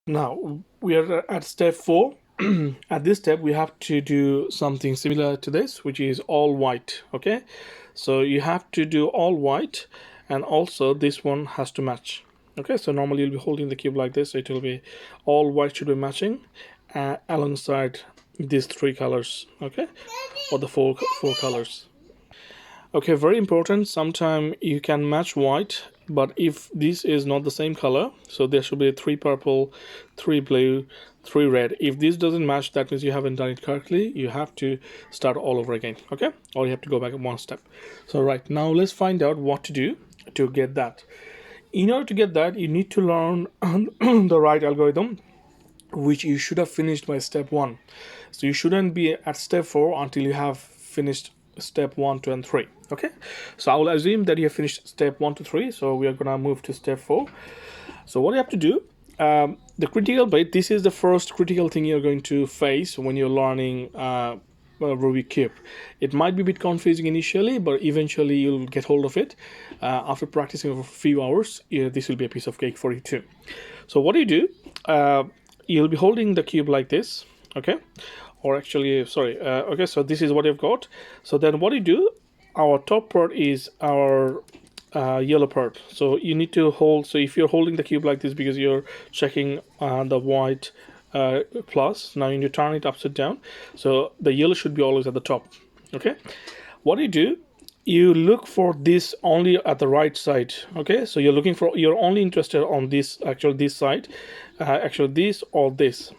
Now we are at step 4. At this step, we have to do something similar to this, which is all white. Okay, so you have to do all white, and also this one has to match. Okay, so normally you'll be holding the cube like this, so it will be all white should be matching alongside these three colors. Okay, or the four colors. Okay, very important. Sometime you can match white, but if this is not the same color, so there should be three purple, three blue, three red. If this doesn't match, that means you haven't done it correctly. You have to start all over again, okay? Or you have to go back one step. So right now, let's find out what to do to get that. In order to get that, you need to learn the right algorithm, which you should have finished by step 1. So you shouldn't be at step 4 until you have finished step 1, 2, and 3. Okay, so I will assume that you have finished step 1 to 3, so we are gonna move to step 4. So what you have to do, the critical bit, this is the first critical thing you're going to face when you're learning Rubik cube. It might be a bit confusing initially, but eventually you'll get hold of it. After practicing for a few hours, this will be a piece of cake for you too. So what do you do? You'll be holding the cube like this, okay? Or actually, sorry, okay, so this is what you've got. So then what you do, our top part is our yellow part. So you need to hold, so if you're holding the cube like this because you're checking the white plus, now you need to turn it upside down. So the yellow should be always at the top, okay? What you do, you look for this only at the right side. Okay, so you're only interested on this, actually this side, actually this or this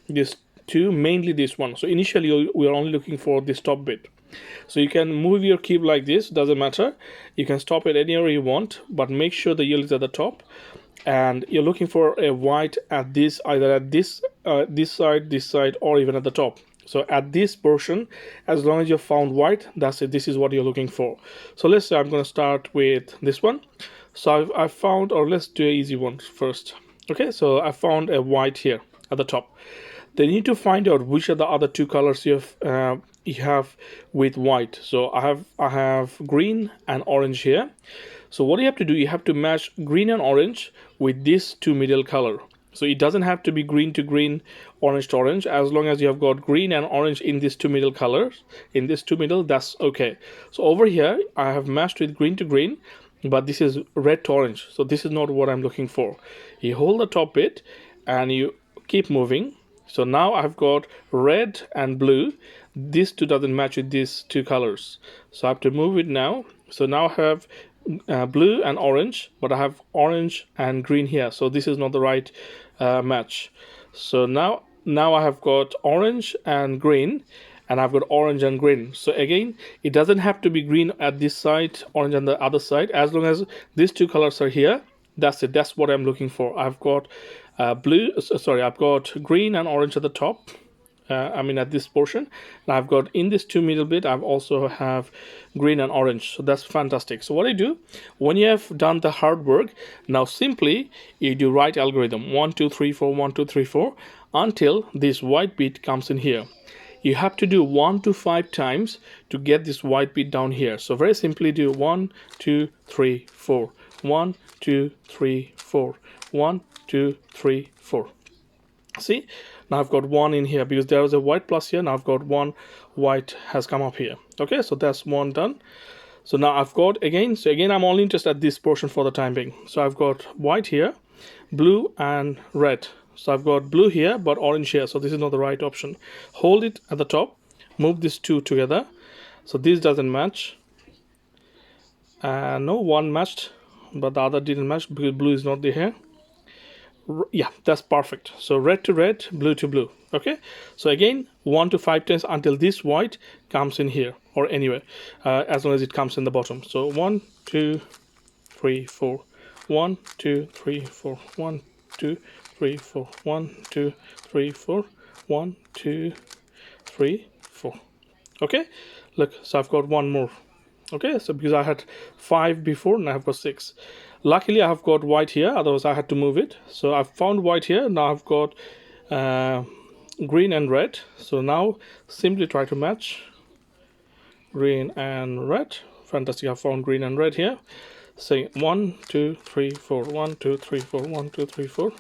two, mainly this one. So initially we are only looking for this top bit. So you can move your cube like this, doesn't matter, you can stop it anywhere you want, but make sure the yellow is at the top. And you're looking for a white at this, either at this this side, or even at the top. So at this portion, as long as you found white, that's it. This is what you're looking for. So let's say I'm going to start with this one. So I've found, or let's do an easy one first. Okay, so I found a white here at the top. Then you need to find out which are the other two colors you have with white. So I have green and orange here. So what you have to do, you have to match green and orange with these two middle color. So it doesn't have to be green to green, orange to orange. As long as you have got green and orange in these two middle colors, in these two middle, that's okay. So over here, I have matched with green to green, but this is red to orange. So this is not what I'm looking for. You hold the top bit and you keep moving. So now I've got red and blue. These two doesn't match with these two colors. So I have to move it now. So now I have blue and orange, but I have orange and green here. So this is not the right match. So now I have got orange and green, and I've got orange and green. So again, it doesn't have to be green at this side, orange on the other side. As long as these two colors are here, that's it. That's what I'm looking for. I've got I've got green and orange at the top. I mean at this portion, and I've got in this two middle bit I've also have green and orange, so that's fantastic. So what I do, when you have done the hard work, now simply you do right algorithm 1 2 3 4 1 2 3 4 until this white bit comes in here. You have to do 1 to 5 times to get this white bit down here. So very simply do 1 2 3 4 1 2 3 4 1 2 3 4. See, now I've got one in here because there was a white plus here. Now I've got one white has come up here. Okay, so that's one done. So now I've got again, so again I'm only interested at this portion for the time being. So I've got white here, blue and red. So I've got blue here but orange here, so this is not the right option. Hold it at the top, move these two together. So this doesn't match. No, one matched but the other didn't match because blue is not here. Yeah, that's perfect. So red to red, blue to blue. Okay, so again 1 to 5 times until this white comes in here, or anywhere, as long as it comes in the bottom. So 1 2 3 4 1 2 3 4 1 2 3 4 1 2 3 4 1 2 3 4. Okay, look, so I've got one more. Okay, so because I had 5 before, now I've got 6. Luckily I have got white here, otherwise I had to move it. So I've found white here. Now I've got green and red. So now simply try to match green and red. Fantastic, I found green and red here. Say 1 2 3 4 1 2 3 4 1 2 3 4.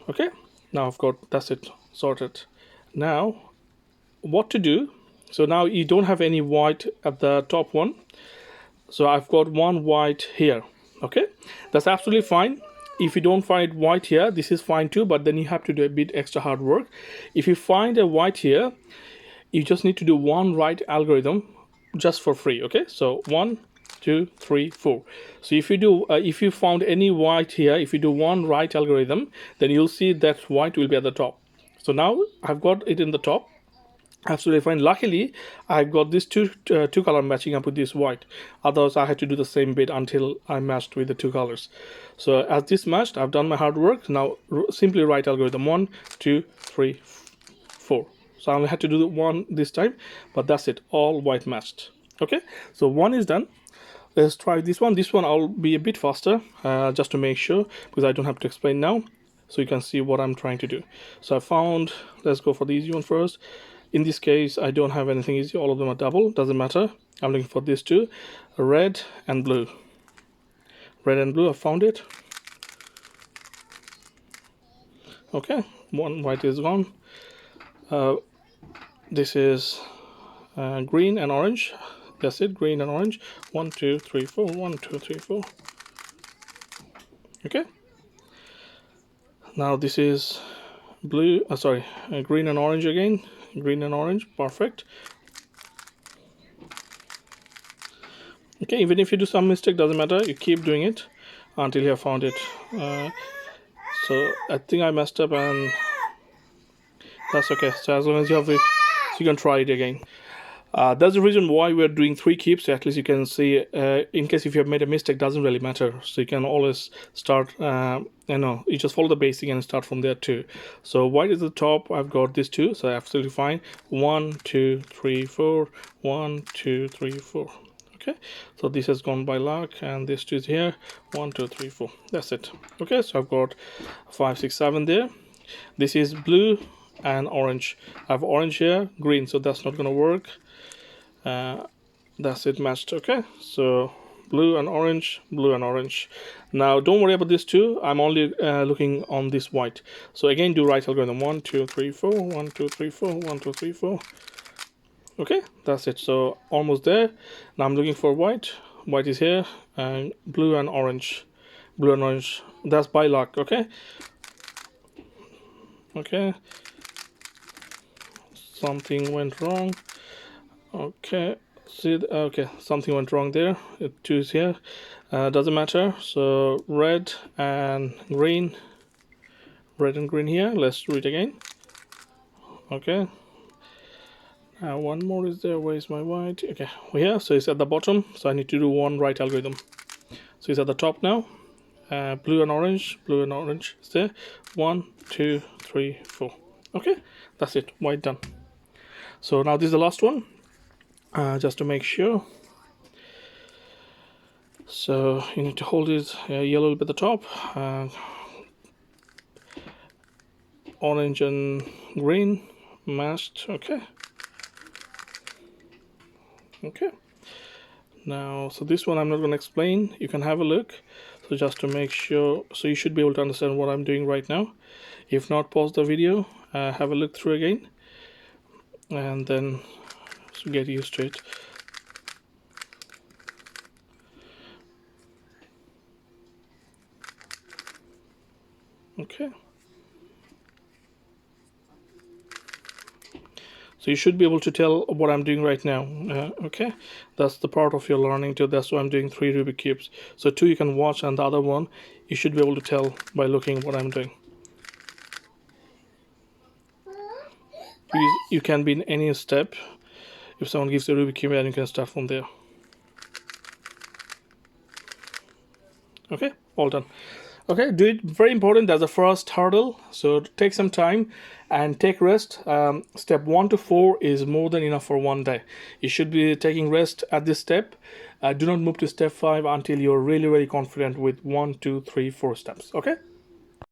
Okay, now I've got, that's it, sorted. Now what to do, so now you don't have any white at the top one, so I've got one white here. Okay, that's absolutely fine. If you don't find white here, this is fine too, but then you have to do a bit extra hard work. If you find a white here, you just need to do one right algorithm just for free. Okay, so 1 2 3 4. So if you found any white here, if you do one right algorithm, then you'll see that white will be at the top. So now I've got it in the top, absolutely fine. Luckily I got this two color matching up with this white, otherwise I had to do the same bit until I matched with the two colors. So as this matched, I've done my hard work. Now simply write algorithm 1 2 3 4. So I only had to do the one this time, but that's it, all white matched. Okay, so one is done. Let's try this one. This one I'll be a bit faster, just to make sure, because I don't have to explain now, so you can see what I'm trying to do. So I found, let's go for the easy one first. In this case, I don't have anything easy. All of them are double. Doesn't matter. I'm looking for these two, red and blue. Red and blue, I found it. Okay, one white is gone. This is green and orange. That's it, green and orange. 1 2 3 4. 1 2 3 4. Okay. Now this is blue. Sorry, green and orange again. Green and orange. Perfect. Okay, even if you do some mistake, doesn't matter. You keep doing it until you have found it. So I think I messed up, and that's okay. So as long as you have it, so you can try it again. That's the reason why we're doing 3 keeps. At least you can see, in case if you have made a mistake, doesn't really matter. So you can always start, you just follow the basic and start from there too. So white is the top. I've got these two, so absolutely fine. 1 2 3 4. 1 2 3 4. Okay, so this has gone by luck, and this two is here. 1 2 3 4. That's it. Okay, so I've got 5 6 7 there. This is blue and orange. I have orange here, green, so that's not gonna work. That's it, matched. Okay, so blue and orange, blue and orange. Now don't worry about this two. I'm only looking on this white. So again, do right algorithm. 1 2 3 4. 1 2 3 4. 1 2 3 4. Okay, that's it. So almost there. Now I'm looking for white. White is here, and blue and orange. Blue and orange. That's by luck. Okay. Okay. Something went wrong. Okay. See, okay, something went wrong there. Two is here. Doesn't matter. So red and green. Red and green here. Let's do it again. Okay. One more is there. Where is my white? Okay, here. So it's at the bottom. So I need to do one right algorithm. So it's at the top now. Blue and orange. Blue and orange is there. 1 2 3 4. Okay, that's it. White done. So now this is the last one. Just to make sure. So you need to hold it yellow at the top. Orange and green matched. Okay. Okay, now so this one I'm not going to explain, you can have a look. So just to make sure, so you should be able to understand what I'm doing right now. If not, pause the video, have a look through again, and then get used to it. Okay, so you should be able to tell what I'm doing right now. Okay, that's the part of your learning too. That's why I'm doing 3 Rubik cubes. So 2 you can watch, and the other one you should be able to tell by looking what I'm doing. You can be in any step. If someone gives you a Rubik cube, and you can start from there. Okay, all done. Okay, do it. Very important. That's the first hurdle. So take some time and take rest. Step 1 to 4 is more than enough for one day. You should be taking rest at this step. Do not move to step 5 until you're really confident with 1 2 3 4 steps. Okay.